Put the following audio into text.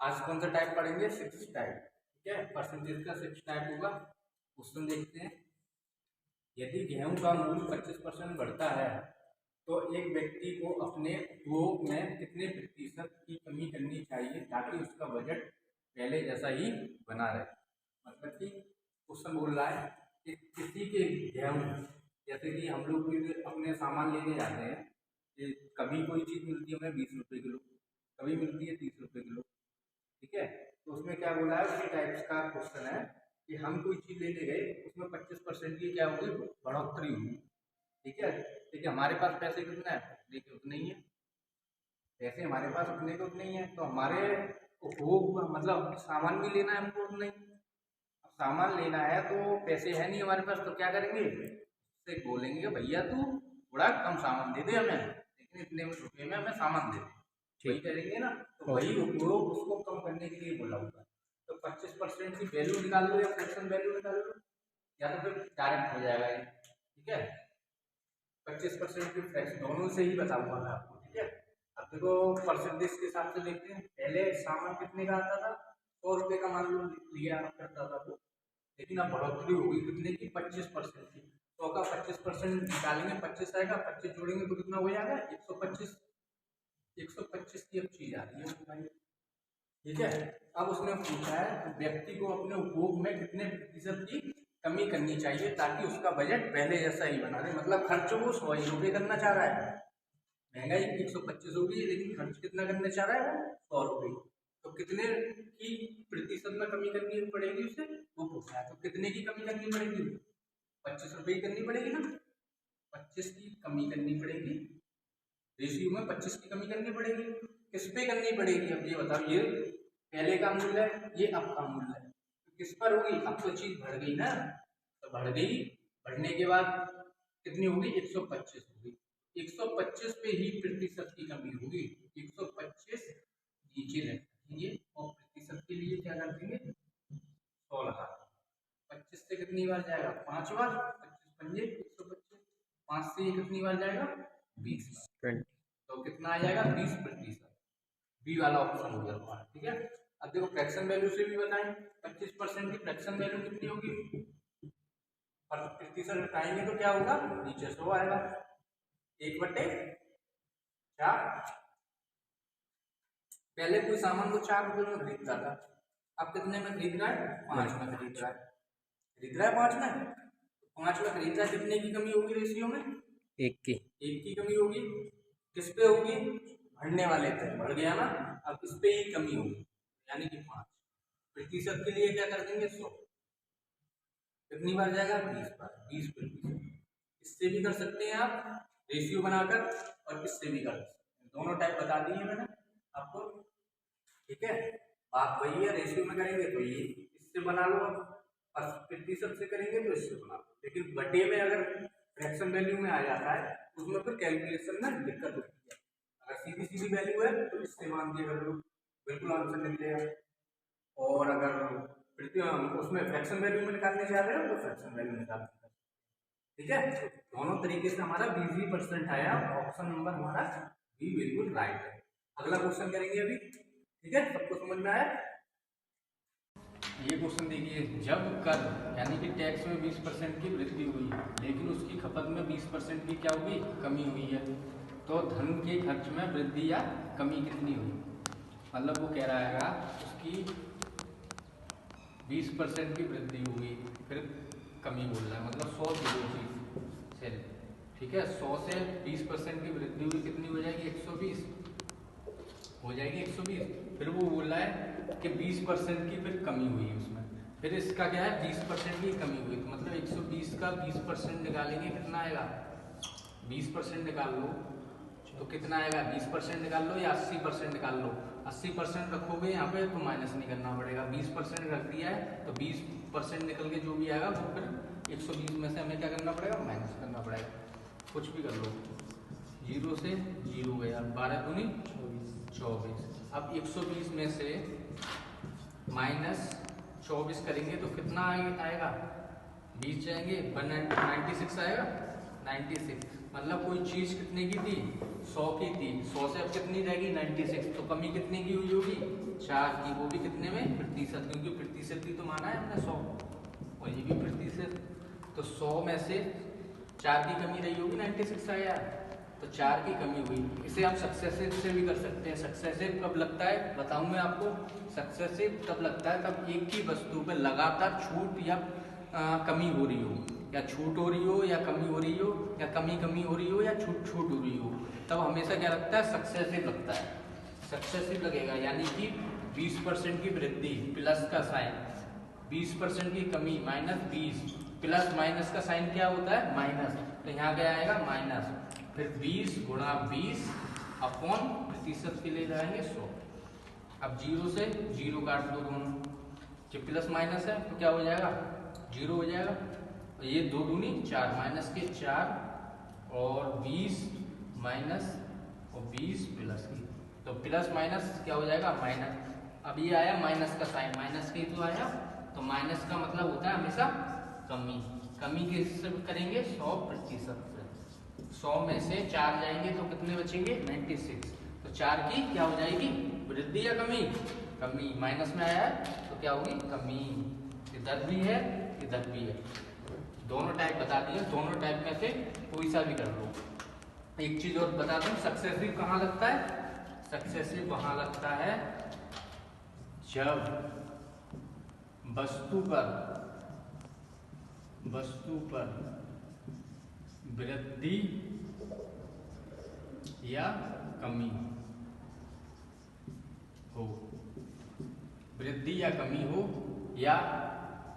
आज कौन सा टाइप पढ़ेंगे? 6 टाइप। ठीक है, परसेंटेज का 6 टाइप होगा। क्वेश्चन देखते हैं। यदि गेहूं का मूल्य 25% बढ़ता है तो एक व्यक्ति को अपने उपभोग में कितने प्रतिशत की कमी करनी चाहिए ताकि उसका बजट पहले जैसा ही बना रहे। मतलब कि क्वेश्चन बोल रहा है कि किसी के गेहूं, जैसे कि हम लोग अपने सामान लेने जाते हैं कि कभी कोई चीज़ मिलती है हमें 20 रुपये किलो, कभी मिलती है 30 रुपये किलो। ठीक है, तो उसमें क्या बोला है, उसी टाइप्स का क्वेश्चन है कि हम कोई चीज़ लेने गए, उसमें 25% की क्या होगी, बढ़ोतरी होगी। ठीक है, देखिए हमारे पास पैसे कितना है, देखिए उतना ही है, पैसे हमारे पास उतने के उतने ही है, तो हमारे उपभोग मतलब सामान भी लेना है हमको उतना ही। अब सामान लेना है तो पैसे है नहीं हमारे पास, तो क्या करेंगे, उससे बोलेंगे भैया तू थोड़ा कम सामान दे दे हमें, लेकिन इतने रुपये में हमें सामान दे दे, वही करेंगे ना। तो वही उपयोग उसको कम करने के लिए बोला होगा। तो 25% की वैल्यू निकाल लो या फ्रैक्शन वैल्यू निकाल लो, या तो फिर डायरेक्ट हो जाएगा ये। ठीक है, 25% की फ्रैक्शन दोनों से ही बताऊंगा मैं आपको। ठीक है, अब देखो परसेंटेज के हिसाब से देखते हैं। पहले सामान कितने का आता था, 100 रुपये का मान लो लिया करता था वो, लेकिन अब बढ़ोतरी होगी कितने की, 25% की। 100 का 25% निकालेंगे, 25 आएगा, 25 जोड़ेंगे तो कितना हो जाएगा, 125। 125 की अब चीज आ रही है भाई। ठीक है, अब उसने पूछा है व्यक्ति को अपने उपभोग में कितने प्रतिशत की कमी करनी चाहिए ताकि उसका बजट पहले जैसा ही बना रहे। मतलब खर्च वो 100 रुपये करना चाह रहा है, महंगाई 125 होगी, लेकिन खर्च कितना करना चाह रहा है वो, 100 रुपये। तो कितने की प्रतिशत में कमी करनी पड़ेगी उसे, वो पूछा है। तो कितने की कमी करनी पड़ेगी, 25 रुपये की करनी पड़ेगी ना, 25 की कमी करनी पड़ेगी, रेशियो में 25 की कमी करनी पड़ेगी। किस पे करनी पड़ेगी, अब ये बताओ, ये पहले का मूल्य है, ये अब का मूल्य है, तो किस पर होगी, अब तो चीज बढ़ गई ना, तो बढ़ गई, बढ़ने के बाद कितनी होगी, 125 होगी। 125 पे ही प्रतिशत की कमी होगी, 125 नीचे रखेंगे और प्रतिशत के लिए क्या कर देंगे, 100 लगा। 25 से कितनी बार जाएगा, 5 बार, 25 पंजे 125, 5 से ये कितनी बार जाएगा, 20 बार, तो कितना आ जाएगा, 20%। बी वाला ऑप्शन हो गया हमारा। ठीक है, अब देखो फ्रैक्शन वैल्यू से भी बताएं, 25% की फ्रैक्शन वैल्यू कितनी होगी, और प्रतिशत हटाएंगे तो क्या होगा, नीचे 100 आएगा, 1/4। पहले कोई सामान को 4 रुपये में खरीदता था, अब कितने में खरीद रहा है, 5 में खरीद रहा है, 5 में, 5 में खरीद रहा है, कितने की कमी होगी रेशियो में, 1 की कमी होगी। किस पे होगी, बढ़ने वाले पे बढ़ गया ना, अब इस पे ही कमी होगी, यानी कि 5 प्रतिशत के लिए क्या कर देंगे, 100, कितनी बार जाएगा, 20 बार, 20%। इससे भी कर सकते हैं आप रेशियो बनाकर, और इससे भी कर सकते हैं, दोनों टाइप बता दिए मैंने आपको। ठीक है, बात वही है, रेशियो में करेंगे तो ये इससे बना लो, और प्रतिशत से करेंगे तो इससे बना लो, लेकिन बटे में अगर फ्रैक्शन वैल्यू में आ जाता है उसमें फिर कैलकुलेशन में दिक्कत होती है। अगर सीधी सीधी वैल्यू है तो इससे मान के कर लो, बिल्कुल आंसर निकलेगा। और अगर उसमें फ्रैक्शन वैल्यू में निकालने जा रहे हो तो फ्रैक्शन वैल्यू निकाल। ठीक है, दोनों तरीके से हमारा 20% आया, ऑप्शन नंबर हमारा बी बिल्कुल राइट है। अगला क्वेश्चन करेंगे अभी। ठीक है, सबको समझ में आया। ये क्वेश्चन देखिए, जब कर यानी कि टैक्स में 20% की वृद्धि हुई लेकिन उसकी खपत में 20% की क्या हुई, कमी हुई है, तो धन के खर्च में वृद्धि या कमी कितनी हुई। मतलब वो कह रहा है उसकी 20% की वृद्धि हुई, फिर कमी बोल रहा है, मतलब 100 किलो चीज से, ठीक है, 100 से 20% की वृद्धि हुई, कितनी हो जाएगी, 120 हो जाएगी, 120। फिर वो बोल रहा है कि 20% की फिर कमी हुई उसमें, फिर इसका क्या है, 20% की कमी हुई, तो मतलब 120 का 20% निकालेंगे, कितना आएगा, 20% निकाल लो तो कितना आएगा, 20% निकाल लो या 80% निकाल लो। 80% रखोगे यहाँ पे तो माइनस नहीं करना पड़ेगा, 20% रख दिया है तो 20% निकल के जो भी आएगा वो फिर 120 में से हमें क्या करना पड़ेगा, माइनस करना पड़ेगा। कुछ भी कर लो, 0 से 0 गया, 12 दूनी 24। अब 120 में से माइनस 24 करेंगे तो कितना आएगा, 20 जाएंगे, 96 आएगा, 96 मतलब कोई चीज कितने की थी, 100 की थी, 100 से अब कितनी रहेगी 96, तो कमी कितने की हुई होगी, 4 की, वो भी कितने में, प्रतिशत, क्योंकि प्रतिशत भी तो माना है हमने 100 और ये भी प्रतिशत, तो 100 में से 4 की कमी रही होगी, 96 आया, तो 4 की कमी हुई। इसे आप सक्सेसिव से भी कर सकते हैं। सक्सेसिव कब लगता है बताऊं मैं आपको, सक्सेसिव तब लगता है तब एक ही वस्तु पर लगातार छूट या कमी हो रही हो, या छूट हो रही हो या कमी हो रही हो, या कमी हो रही हो या छूट हो रही हो, तब हमेशा क्या लगता है, सक्सेसिव लगता है। सक्सेसिव लगेगा, यानी कि 20% की वृद्धि प्लस का साइन, 20% की कमी माइनस 20, प्लस माइनस का साइन क्या होता है, माइनस, तो यहाँ क्या आएगा माइनस, फिर 20 गुणा 20 अपॉन प्रतिशत के लिए जाएंगे 100। अब 0 से 0 काट दो दोनों, जब प्लस माइनस है तो क्या हो जाएगा, 0 हो जाएगा, तो ये 2 दूनी 4, माइनस के 4 और 20 माइनस और 20 प्लस की, तो प्लस माइनस क्या हो जाएगा माइनस। अब ये आया माइनस का साइन, माइनस के तो आया, तो माइनस का मतलब होता है हमेशा कमी। कमी किससे करेंगे, 100% से। 100 में से 4 जाएंगे तो कितने बचेंगे, 96, तो 4 की क्या हो जाएगी, वृद्धि या कमी, कमी, माइनस में आया है तो क्या होगी, कमी। इधर भी है इधर भी है, दोनों टाइप बता दिए, दोनों टाइप में से कोई सा भी कर लो। एक चीज और बता दूं, सक्सेसिव कहाँ लगता है, सक्सेसिव वहां लगता है जब वस्तु पर वृद्धि या कमी हो, वृद्धि या कमी हो, या